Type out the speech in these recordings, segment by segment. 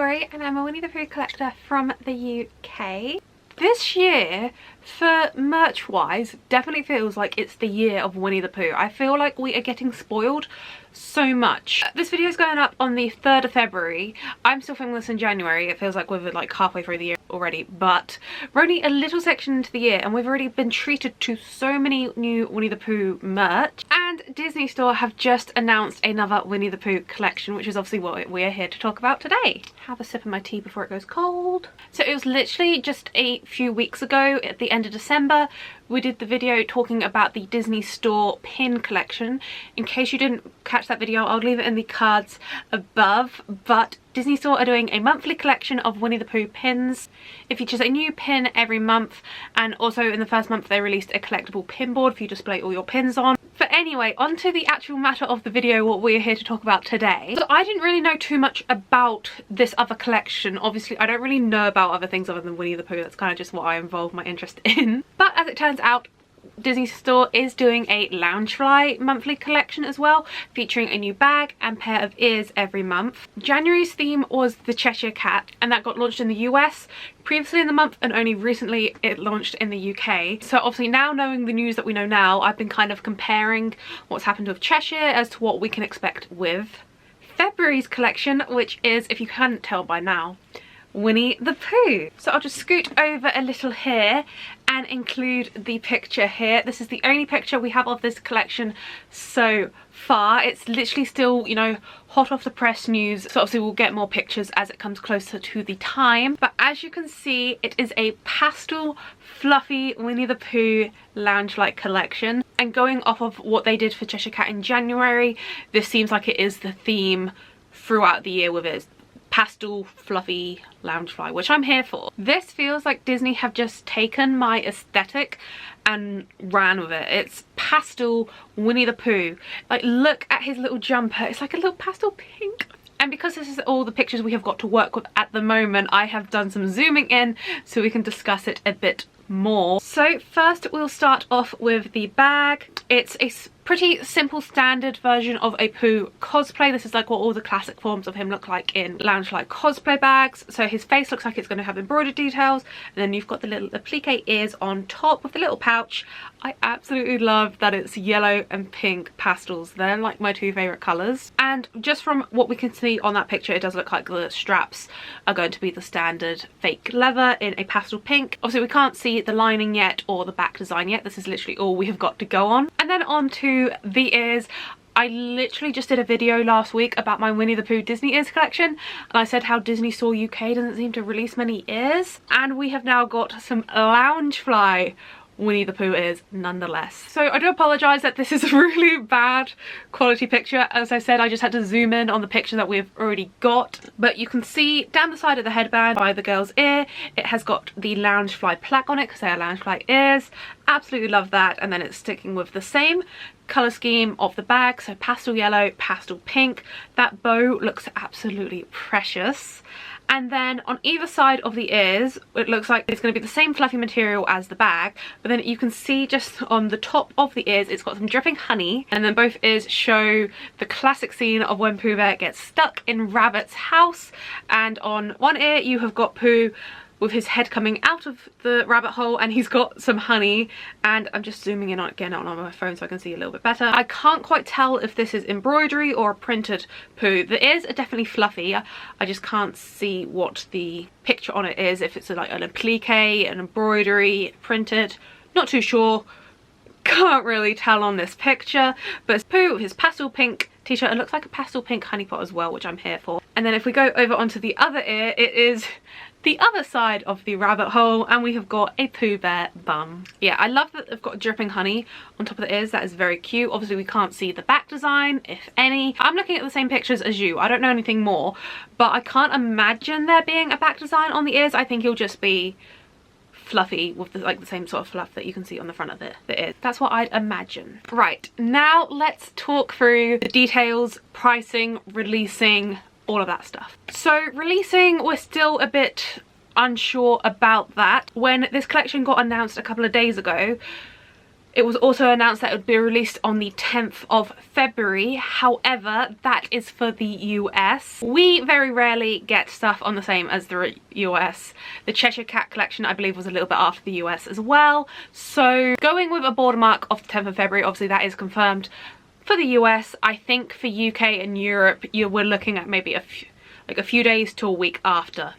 Tori and I'm a Winnie the Pooh collector from the UK. This year, for merch wise, definitely feels like it's the year of Winnie the Pooh. I feel like we are getting spoiled so much. This video is going up on the 3rd of February. I'm still filming this in January. It feels like we're like halfway through the year already, but we're only a little section into the year and we've already been treated to so many new Winnie the Pooh merch. And Disney Store have just announced another Winnie the Pooh collection, which is obviously what we are here to talk about today. Have a sip of my tea before it goes cold. So it was literally just a few weeks ago at the end of December we did the video talking about the Disney Store pin collection. In case you didn't catch that video, I'll leave it in the cards above, but Disney Store are doing a monthly collection of Winnie the Pooh pins. It features a new pin every month, and also in the first month they released a collectible pin board for you to display all your pins on. But anyway, on to the actual matter of the video, what we're here to talk about today. So I didn't really know too much about this other collection. Obviously, I don't really know about other things other than Winnie the Pooh. That's kind of just what I involve my interest in. But as it turns out, Disney Store is doing a Loungefly monthly collection as well, featuring a new bag and pair of ears every month. January's theme was the Cheshire Cat, and that got launched in the US previously in the month, and only recently it launched in the UK. So obviously now knowing the news that we know now, I've been kind of comparing what's happened with Cheshire as to what we can expect with February's collection, which is, if you hadn't tell by now, Winnie the Pooh. So I'll just scoot over a little here and include the picture here. This is the only picture we have of this collection so far. It's literally still, you know, hot off the press news, so obviously we'll get more pictures as it comes closer to the time. But as you can see, it is a pastel fluffy Winnie the Pooh lounge-like collection, and going off of what they did for Cheshire Cat in January, this seems like it is the theme throughout the year with it. Pastel fluffy Loungefly, which I'm here for. This feels like Disney have just taken my aesthetic and ran with it. It's pastel Winnie the Pooh. Like, look at his little jumper. It's like a little pastel pink. And because this is all the pictures we have got to work with at the moment, I have done some zooming in so we can discuss it a bit more. So first we'll start off with the bag. It's a pretty simple standard version of a Pooh cosplay. This is like what all the classic forms of him look like in Loungefly cosplay bags. So his face looks like it's going to have embroidered details, and then you've got the little applique ears on top with the little pouch. I absolutely love that it's yellow and pink pastels. They're like my two favourite colours. And just from what we can see on that picture, it does look like the straps are going to be the standard fake leather in a pastel pink. Obviously we can't see the lining yet or the back design yet. This is literally all we have got to go on. And then on to the ears. I literally just did a video last week about my Winnie the Pooh Disney ears collection, and I said how Disney Store UK doesn't seem to release many ears, and we have now got some Loungefly Winnie the Pooh ears nonetheless. So I do apologise that this is a really bad quality picture. As I said, I just had to zoom in on the picture that we've already got, but you can see down the side of the headband by the girl's ear, it has got the Loungefly plaque on it because they are Loungefly ears. Absolutely love that. And then it's sticking with the same colour scheme of the bag, so pastel yellow, pastel pink. That bow looks absolutely precious. And then on either side of the ears, it looks like it's going to be the same fluffy material as the bag, but then you can see just on the top of the ears it's got some dripping honey, and then both ears show the classic scene of when Pooh Bear gets stuck in Rabbit's house. And on one ear you have got Pooh with his head coming out of the rabbit hole, and he's got some honey, and I'm just zooming in again on my phone so I can see a little bit better. I can't quite tell if this is embroidery or a printed Pooh. The ears are definitely fluffy. I just can't see what the picture on it is, if it's like an applique, an embroidery, printed. Not too sure. Can't really tell on this picture, but it's Pooh with his pastel pink t-shirt. It looks like a pastel pink honey pot as well, which I'm here for. And then if we go over onto the other ear, it is the other side of the rabbit hole, and we have got a Pooh Bear bum. Yeah, I love that they've got dripping honey on top of the ears. That is very cute. Obviously we can't see the back design, if any. I'm looking at the same pictures as you. I don't know anything more, but I can't imagine there being a back design on the ears. I think it'll just be fluffy with like the same sort of fluff that you can see on the front of the ears. That's what I'd imagine. Right, now let's talk through the details, pricing, releasing, all of that stuff. So releasing, we're still a bit unsure about that. When this collection got announced a couple of days ago, It was also announced that it would be released on the 10th of February. However, that is for the US. We very rarely get stuff on the same as the US. The Cheshire Cat collection, I believe, was a little bit after the US as well. So going with a border mark of the 10th of February, obviously that is confirmed. For the US, I think for UK and Europe, we're looking at maybe a few days to a week after.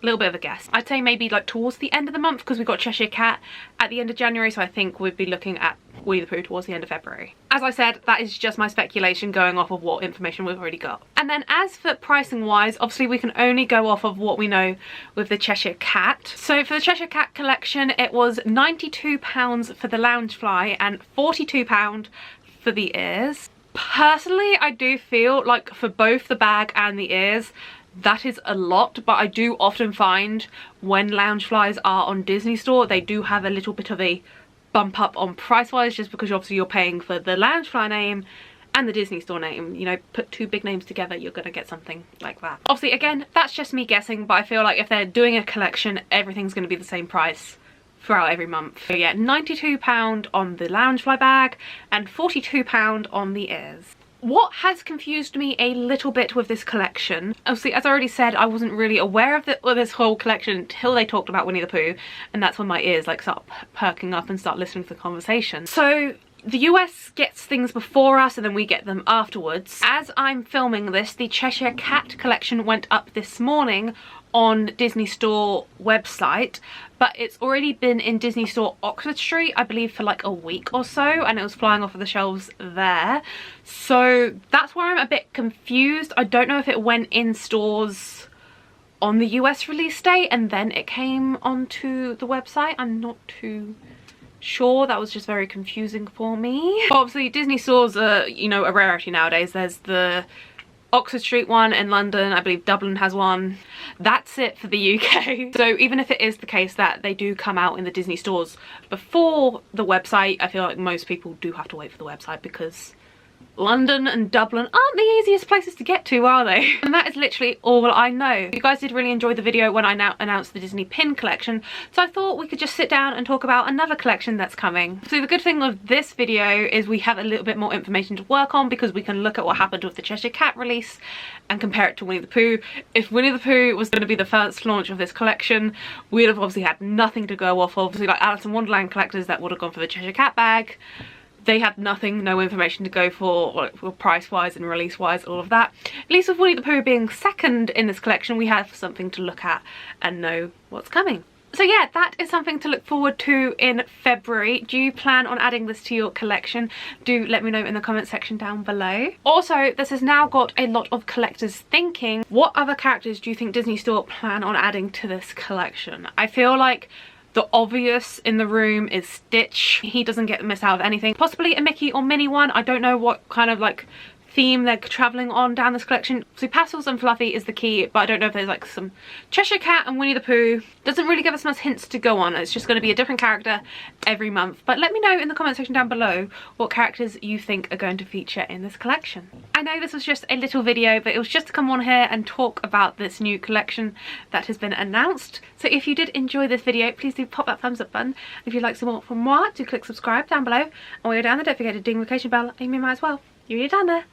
A little bit of a guess. I'd say maybe like towards the end of the month, because we've got Cheshire Cat at the end of January, so I think we'd be looking at Winnie the Pooh towards the end of February. As I said, that is just my speculation going off of what information we've already got. And then as for pricing wise, obviously we can only go off of what we know with the Cheshire Cat. So for the Cheshire Cat collection, it was £92 for the Loungefly and £42 for the ears. Personally, I do feel like for both the bag and the ears, that is a lot, but I do often find when Loungeflies are on Disney Store, they do have a little bit of a bump up on price wise, just because obviously you're paying for the Loungefly name and the Disney Store name. You know, put two big names together, you're gonna get something like that. Obviously, again, that's just me guessing, but I feel like if they're doing a collection, everything's gonna be the same price throughout every month. So yeah, £92 on the Loungefly bag and £42 on the ears. What has confused me a little bit with this collection, obviously as I already said, I wasn't really aware of this whole collection until they talked about Winnie the Pooh, and that's when my ears like start perking up and start listening to the conversation. So the US gets things before us and then we get them afterwards. As I'm filming this, the Cheshire Cat collection went up this morning on Disney Store website, but it's already been in Disney Store Oxford Street, I believe, for like a week or so, and it was flying off of the shelves there. So that's where I'm a bit confused. I don't know if it went in stores on the US release date and then it came onto the website. I'm not too sure. That was just very confusing for me. Obviously Disney stores are, you know, a rarity nowadays. There's the Oxford Street one in London, I believe Dublin has one. That's it for the UK. So even if it is the case that they do come out in the Disney stores before the website, I feel like most people do have to wait for the website, because London and Dublin aren't the easiest places to get to, are they? And that is literally all I know. You guys did really enjoy the video when I now announced the Disney pin collection, so I thought we could just sit down and talk about another collection that's coming. So the good thing with this video is we have a little bit more information to work on, because we can look at what happened with the Cheshire Cat release and compare it to Winnie the Pooh. If Winnie the Pooh was going to be the first launch of this collection, we'd have obviously had nothing to go off of. Obviously, like Alice in Wonderland collectors that would have gone for the Cheshire Cat bag, they had nothing, no information to go for, like, price-wise and release-wise, all of that. At least with Winnie the Pooh being second in this collection, we have something to look at and know what's coming. So yeah, that is something to look forward to in February. Do you plan on adding this to your collection? Do let me know in the comment section down below. Also, this has now got a lot of collectors thinking, what other characters do you think Disney Store plan on adding to this collection? I feel like the obvious in the room is Stitch. He doesn't get missed out of anything. Possibly a Mickey or Minnie one. I don't know what kind of like theme they're traveling on down this collection. So Pastels and Fluffy is the key, but I don't know if there's like some Cheshire Cat and Winnie the Pooh. Doesn't really give us much hints to go on. It's just going to be a different character every month. But let me know in the comment section down below what characters you think are going to feature in this collection. I know this was just a little video, but it was just to come on here and talk about this new collection that has been announced. So if you did enjoy this video, please do pop that thumbs up button. If you'd like some more from moi, do click subscribe down below. And while you're down there, don't forget to ding the notification bell, and you might as well. You're already down there.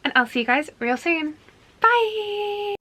And I'll see you guys real soon. Bye!